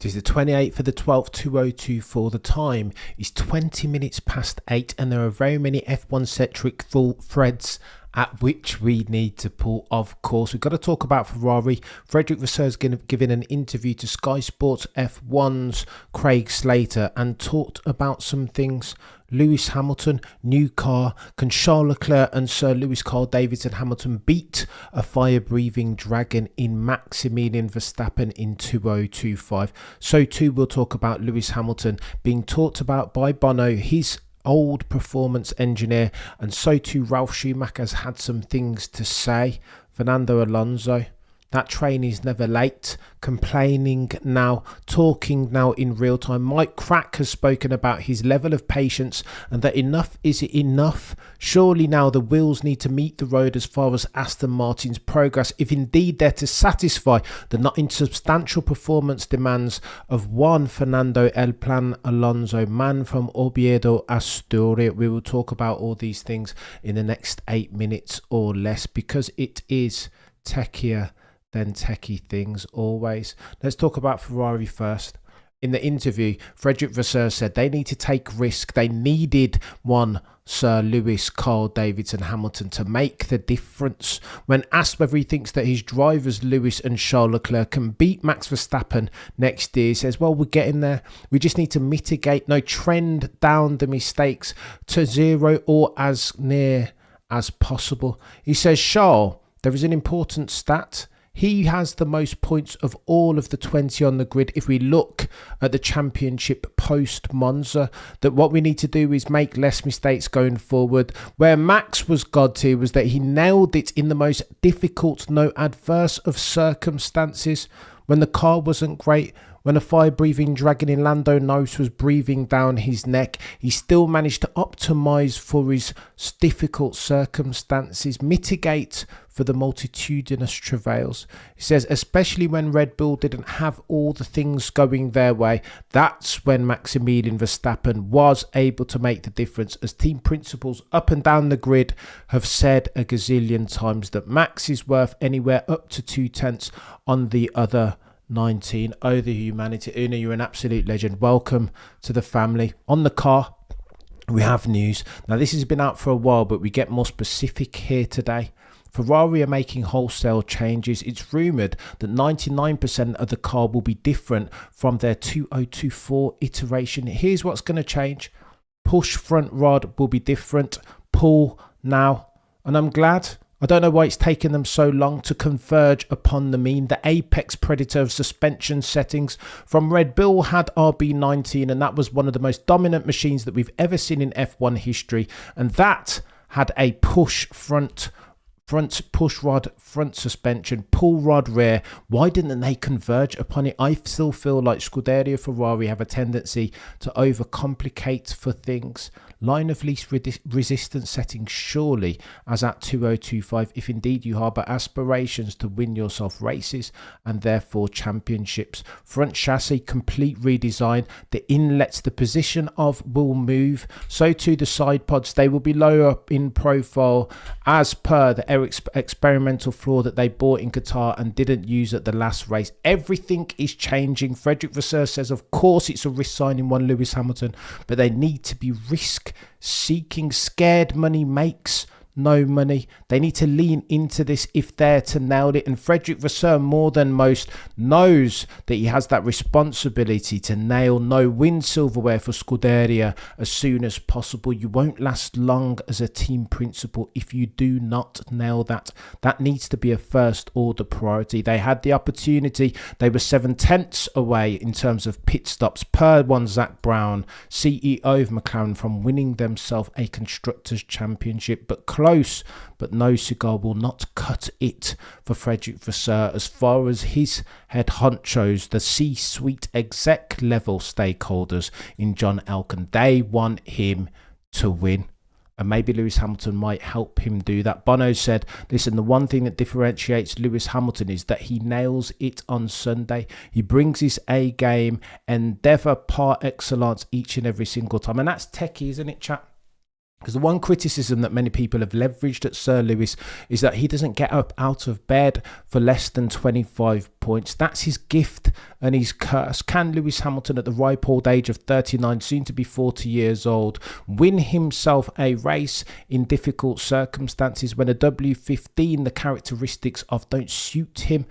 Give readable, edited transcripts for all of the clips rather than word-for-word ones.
It is the 28th of the 12th, 2024. The time is 20 minutes past 8, and there are very many F1 centric full threads at which we need to pull. Of course, we've got to talk about Ferrari. Frederick Vasseur given an interview to Sky Sports F1's Craig Slater and talked about some things. Lewis Hamilton, new car. Can Charles Leclerc and Sir Lewis Carl Davidson Hamilton beat a fire-breathing dragon in Maximilian Verstappen in 2025? So too we'll talk about Lewis Hamilton being talked about by Bono, his old performance engineer, and so too Ralf Schumacher has had some things to say. Fernando Alonso, that train is never late, complaining now, talking now in real time. Mike Krack has spoken about his level of patience and that enough is enough. Surely now the wheels need to meet the road as far as Aston Martin's progress, if indeed they're to satisfy the not insubstantial performance demands of one Fernando El Plan Alonso, man from Oviedo, Asturias. We will talk about all these things in the next 8 minutes or less, because it is techier than techie things always. Let's talk about Ferrari first. In the interview, Frederick Vasseur said they need to take risk. They needed one Sir Lewis Carl Davidson Hamilton to make the difference. When asked whether he thinks that his drivers Lewis and Charles Leclerc can beat Max Verstappen next year, he says, well, we're getting there. We just need to mitigate, trend down the mistakes to zero or as near as possible. He says, Charles, there is an important stat. He has the most points of all of the 20 on the grid. If we look at the championship post Monza, that what we need to do is make less mistakes going forward. Where Max was God tier was that he nailed it in the most difficult, adverse of circumstances. When the car wasn't great, when a fire-breathing dragon in Lando Norris was breathing down his neck, he still managed to optimise for his difficult circumstances, mitigate for the multitudinous travails. He says, especially when Red Bull didn't have all the things going their way, that's when Maximilian Verstappen was able to make the difference, as team principals up and down the grid have said a gazillion times that Max is worth anywhere up to 2/10 on the other 19. Oh, the humanity. Una, you're an absolute legend. Welcome to the family. On the car, we have news. Now, this has been out for a while, but we get more specific here today. Ferrari are making wholesale changes. It's rumoured that 99% of the car will be different from their 2024 iteration. Here's what's going to change. Push front rod will be different. Pull now. And I'm glad. I don't know why it's taken them so long to converge upon the mean. The apex predator of suspension settings from Red Bull had RB19, and that was one of the most dominant machines that we've ever seen in F1 history. And that had a push push rod front suspension, pull rod rear. Why didn't they converge upon it? I still feel like Scuderia Ferrari have a tendency to overcomplicate for things. Line of least resistance settings surely as at 2025, if indeed you harbour aspirations to win yourself races and therefore championships. Front chassis complete redesign. The inlets, the position of will move. So too the side pods. They will be lower up in profile as per the experimental floor that they bought in Qatar and didn't use at the last race. Everything is changing. Frederick Vasseur says, of course, it's a risk signing one Lewis Hamilton, but they need to be risk seeking. Scared money makes no money. They need to lean into this if they're to nail it. And Frederick Vasseur, more than most, knows that he has that responsibility to nail win silverware for Scuderia as soon as possible. You won't last long as a team principal if you do not nail that. That needs to be a first order priority. They had the opportunity. They were 7/10 away in terms of pit stops per one Zach Brown, CEO of McLaren, from winning themselves a Constructors' Championship. But close, but no cigar will not cut it for Frederick Vasseur as far as his head honchos, the C-suite exec level stakeholders in John Elkann. They want him to win. And maybe Lewis Hamilton might help him do that. Bono said, listen, the one thing that differentiates Lewis Hamilton is that he nails it on Sunday. He brings his A game, endeavour par excellence each and every single time. And that's techie, isn't it, chat? Because the one criticism that many people have leveraged at Sir Lewis is that he doesn't get up out of bed for less than 25 points. That's his gift and his curse. Can Lewis Hamilton, at the ripe old age of 39, soon to be 40 years old, win himself a race in difficult circumstances when a W15, the characteristics of don't suit him,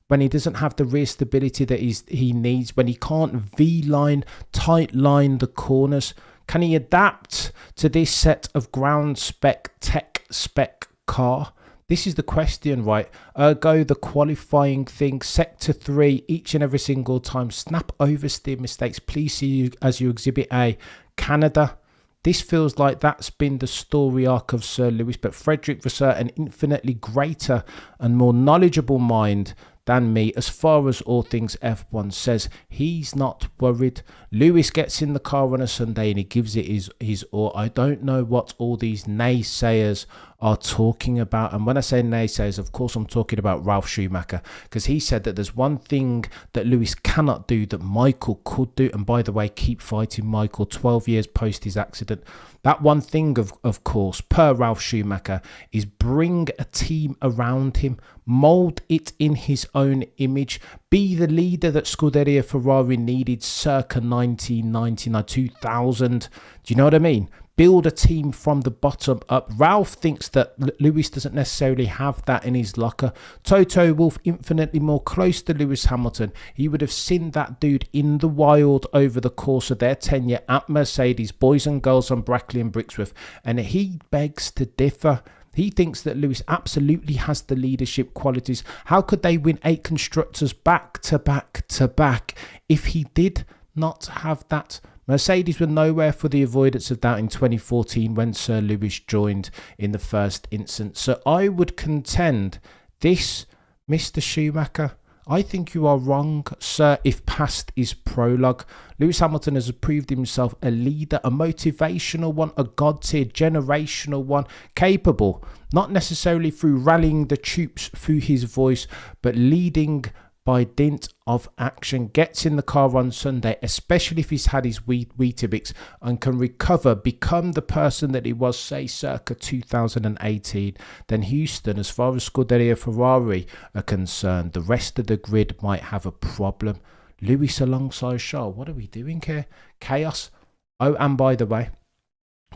when he doesn't have the rear stability that he needs, when he can't V-line, tight line the corners? Can he adapt to this set of ground spec, tech spec car? This is the question, right? Ergo, the qualifying thing, sector 3, each and every single time, snap oversteer mistakes, please see you as you exhibit A. Canada, this feels like that's been the story arc of Sir Lewis, but Frederick Vasseur, an infinitely greater and more knowledgeable mind than me as far as all things F1 says, he's not worried. Lewis gets in the car on a Sunday and he gives it his all. I don't know what all these naysayers are talking about. And when I say naysayers, of course I'm talking about Ralf Schumacher, because he said that there's one thing that Lewis cannot do that Michael could do. And by the way, keep fighting Michael 12 years post his accident. That one thing, of course, per Ralf Schumacher, is bring a team around him, mould it in his own image, be the leader that Scuderia Ferrari needed circa 1999, 2000. Do you know what I mean? Build a team from the bottom up. Ralph thinks that Lewis doesn't necessarily have that in his locker. Toto Wolff, infinitely more close to Lewis Hamilton. He would have seen that dude in the wild over the course of their tenure at Mercedes, boys and girls on Brackley and Brixworth. And he begs to differ. He thinks that Lewis absolutely has the leadership qualities. How could they win 8 constructors back to back to back if he did not have that? Mercedes were nowhere for the avoidance of doubt in 2014 when Sir Lewis joined in the first instance. So I would contend this, Mr. Schumacher, I think you are wrong, sir, if past is prologue. Lewis Hamilton has proved himself a leader, a motivational one, a god-tier, generational one, capable, not necessarily through rallying the troops through his voice, but leading by dint of action. Gets in the car on Sunday, especially if he's had his Weetabix, and can recover, become the person that he was, say, circa 2018. Then Houston, as far as Scuderia Ferrari are concerned, the rest of the grid might have a problem. Lewis alongside Charles, what are we doing here? Chaos. Oh, and by the way,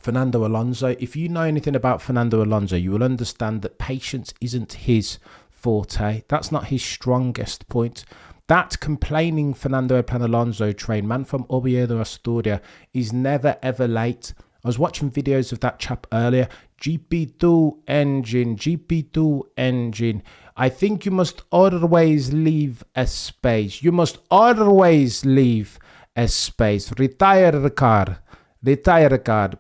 Fernando Alonso, if you know anything about Fernando Alonso, you will understand that patience isn't his forte. That's not his strongest point. That complaining Fernando Alonso train, man from Oviedo, Asturias, is never ever late. I was watching videos of that chap earlier. GP2 engine. I think you must always leave a space. You must always leave a space. Retire the car.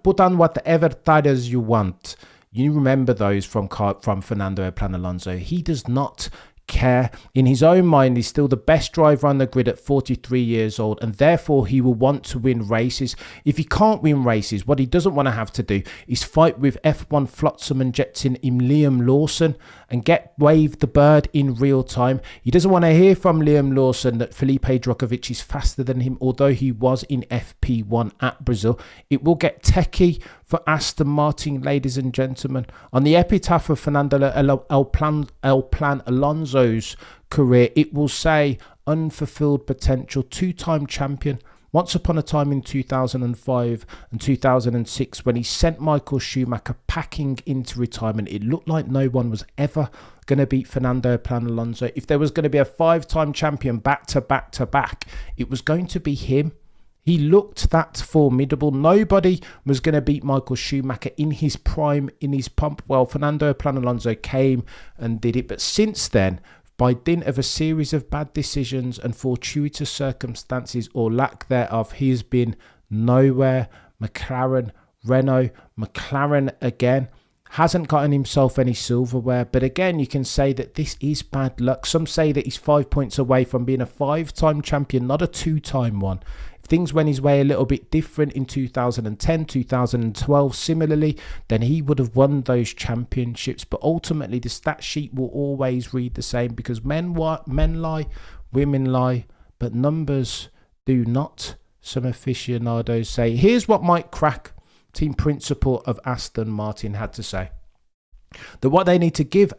Put on whatever tires you want. You remember those from Fernando Alonso. He does not care. In his own mind, he's still the best driver on the grid at 43 years old, and therefore he will want to win races. If he can't win races, what he doesn't want to have to do is fight with F1 flotsam and jetsam in Liam Lawson and get wave the bird in real time. He doesn't want to hear from Liam Lawson that Felipe Drugovich is faster than him, although he was in FP1 at Brazil. It will get techie for Aston Martin, ladies and gentlemen. On the epitaph of Fernando Alonso's career, it will say unfulfilled potential, 2-time champion. Once upon a time in 2005 and 2006, when he sent Michael Schumacher packing into retirement, it looked like no one was ever going to beat Fernando Alonso. If there was going to be a 5-time champion back to back to back, it was going to be him. He looked that formidable. Nobody was going to beat Michael Schumacher in his prime, in his pump. Well, Fernando Alonso came and did it. But since then, by dint of a series of bad decisions and fortuitous circumstances or lack thereof, he has been nowhere. McLaren, Renault, McLaren again. Hasn't gotten himself any silverware. But again, you can say that this is bad luck. Some say that he's 5 points away from being a 5-time champion, not a 2-time one. Things went his way a little bit different in 2010, 2012, similarly, then he would have won those championships. But ultimately, the stat sheet will always read the same, because men lie, women lie, but numbers do not, some aficionados say. Here's what Mike Krack team principal of Aston Martin, had to say. That what they need to give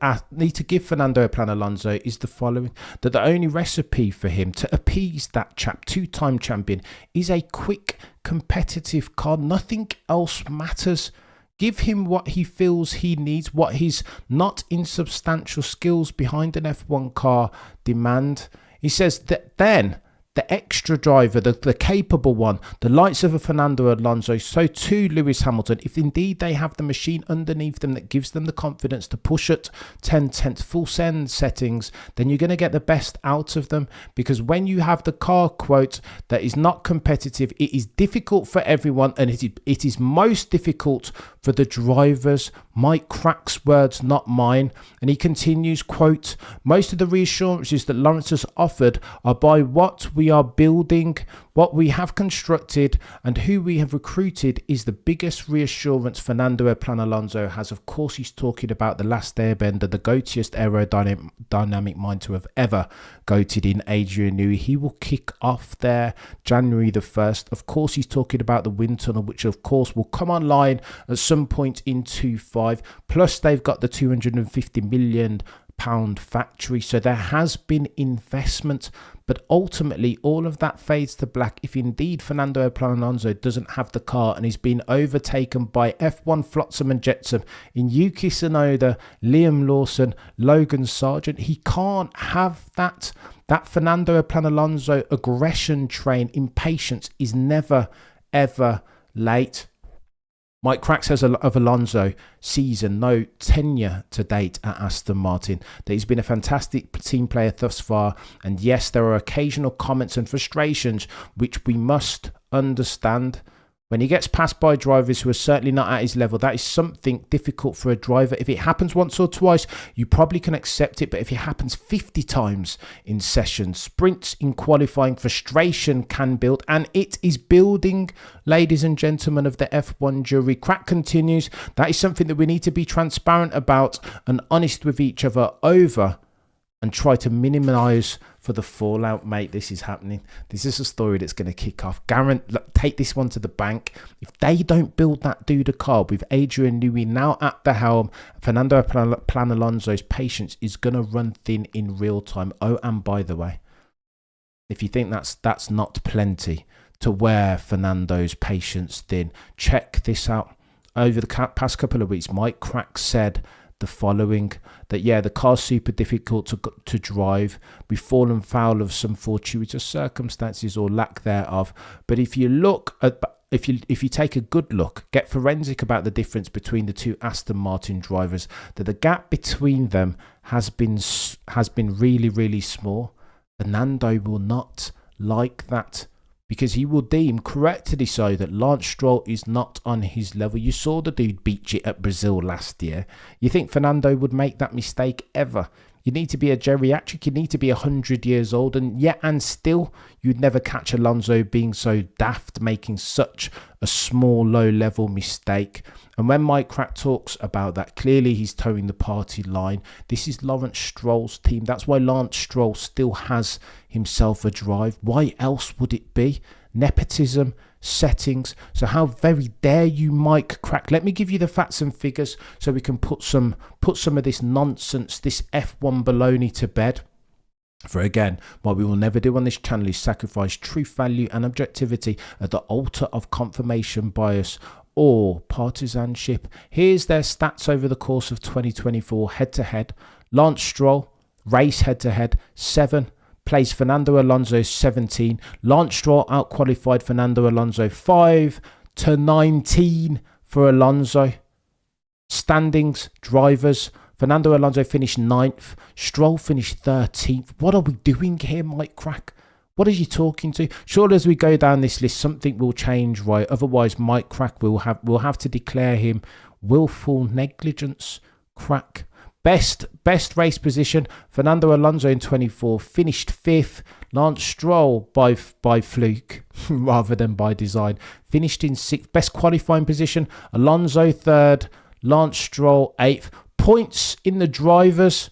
Fernando Alonso is the following: that the only recipe for him to appease that chap, two-time champion, is a quick, competitive car. Nothing else matters. Give him what he feels he needs, what his not insubstantial skills behind an F1 car demand. He says that then the extra driver, the capable one, the likes of a Fernando Alonso, so too Lewis Hamilton, if indeed they have the machine underneath them that gives them the confidence to push at 10/10 full send settings, then you're going to get the best out of them. Because when you have the car, quote, that is not competitive, it is difficult for everyone, and it is most difficult for the drivers. Mike Krack's words, not mine. And he continues, quote, most of the reassurances that Lawrence has offered are by what we are building, what we have constructed, and who we have recruited is the biggest reassurance Fernando Alonso has. Of course, he's talking about the last airbender, the goatiest aerodynamic mind to have ever goated in Adrian Newey. He will kick off there January the 1st. Of course, he's talking about the wind tunnel, which of course will come online at some point in 25. Plus, they've got the £250 million factory. So there has been investment. But ultimately, all of that fades to black if indeed Fernando Alonso doesn't have the car and is being overtaken by F1 flotsam and jetsam in Yuki Tsunoda, Liam Lawson, Logan Sargent. He can't have that. That Fernando Alonso aggression train, impatience, is never, ever late. Mike Krack says of Alonso season, no tenure to date at Aston Martin, that he's been a fantastic team player thus far. And yes, there are occasional comments and frustrations which we must understand. When he gets passed by drivers who are certainly not at his level, that is something difficult for a driver. If it happens once or twice, you probably can accept it. But if it happens 50 times in sessions, sprints, in qualifying, frustration can build. And it is building, ladies and gentlemen of the F1 jury. Krack continues, that is something that we need to be transparent about and honest with each other over, and try to minimise for the fallout, mate. This is happening. This is a story that's going to kick off. Take this one to the bank. If they don't build that dude a car with Adrian Newey now at the helm, Fernando Alonso's patience is going to run thin in real time. Oh, and by the way, if you think that's not plenty to wear Fernando's patience thin, check this out. Over the past couple of weeks, Mike Krack said the following, that yeah, the car's super difficult to drive. We've fallen foul of some fortuitous circumstances or lack thereof. But if you look at, if you take a good look, get forensic about the difference between the two Aston Martin drivers, that the gap between them has been really, really small. Fernando will not like that, because he will deem, correctly so, that Lance Stroll is not on his level. You saw the dude beat you at Brazil last year. You think Fernando would make that mistake ever? You need to be a geriatric, you need to be 100 years old, and still you'd never catch Alonso being so daft, making such a small, low-level mistake. And when Mike Krack talks about that, clearly he's towing the party line. This is Lawrence Stroll's team. That's why Lance Stroll still has himself a drive. Why else would it be? Nepotism, settings. So how very dare you, Mike Krack? Let me give you the facts and figures so we can put some of this nonsense, this F1 baloney to bed. For again, what we will never do on this channel is sacrifice truth, value and objectivity at the altar of confirmation bias or partisanship. Here's their stats over the course of 2024 head-to-head. Lance Stroll, race head-to-head, 7. Plays Fernando Alonso 17. Lance Stroll outqualified Fernando Alonso 5-19 for Alonso. Standings, drivers. Fernando Alonso finished 9th. Stroll finished 13th. What are we doing here, Mike Krack? What are you talking to? Surely as we go down this list, something will change, right? Otherwise, Mike Krack will have to declare him willful negligence. Krack. Best race position, Fernando Alonso in 24 finished 5th. Lance Stroll by fluke rather than by design finished in 6th. Best qualifying position, Alonso 3rd, Lance Stroll 8th. Points in the drivers,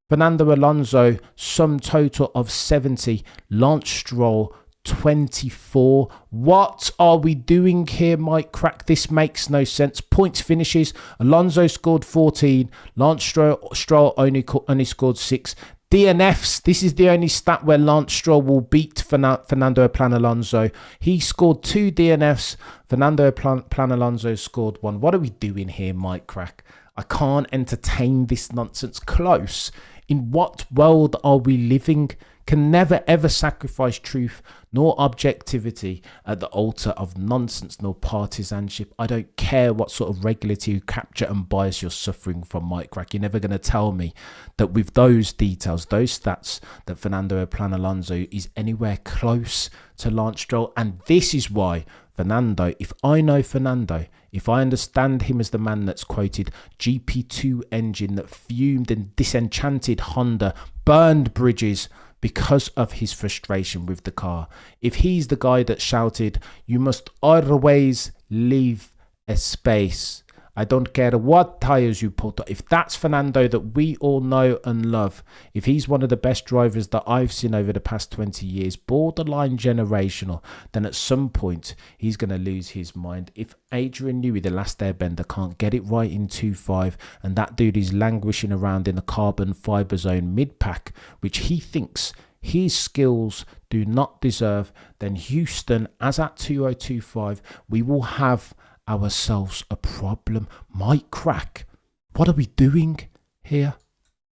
Fernando Alonso sum total of 70, Lance Stroll 24. What are we doing here, Mike Krack? This makes no sense. Points finishes. Alonso scored 14. Lance Stroll only scored 6. DNFs. This is the only stat where Lance Stroll will beat Fernando Alonso. He scored 2 DNFs. Fernando Alonso scored 1. What are we doing here, Mike Krack? I can't entertain this nonsense. Close. In what world are we living? Can never ever sacrifice truth nor objectivity at the altar of nonsense nor partisanship. I don't care what sort of regulatory capture and bias you're suffering from, Mike Krack. You're never going to tell me that with those details, those stats, that Fernando Alonso is anywhere close to Lance Stroll. And this is why Fernando, if I know Fernando, if I understand him as the man that's quoted GP2 engine that fumed and disenchanted Honda, burned bridges because of his frustration with the car. If he's the guy that shouted, "You must always leave a space. I don't care what tyres you put." If that's Fernando that we all know and love, if he's one of the best drivers that I've seen over the past 20 years, borderline generational, then at some point he's going to lose his mind. If Adrian Newey, the last airbender, can't get it right in 2.5, and that dude is languishing around in a carbon fibre zone mid-pack, which he thinks his skills do not deserve, then Houston, as at 2025, we will have ourselves a problem. Mike Krack, what are we doing here?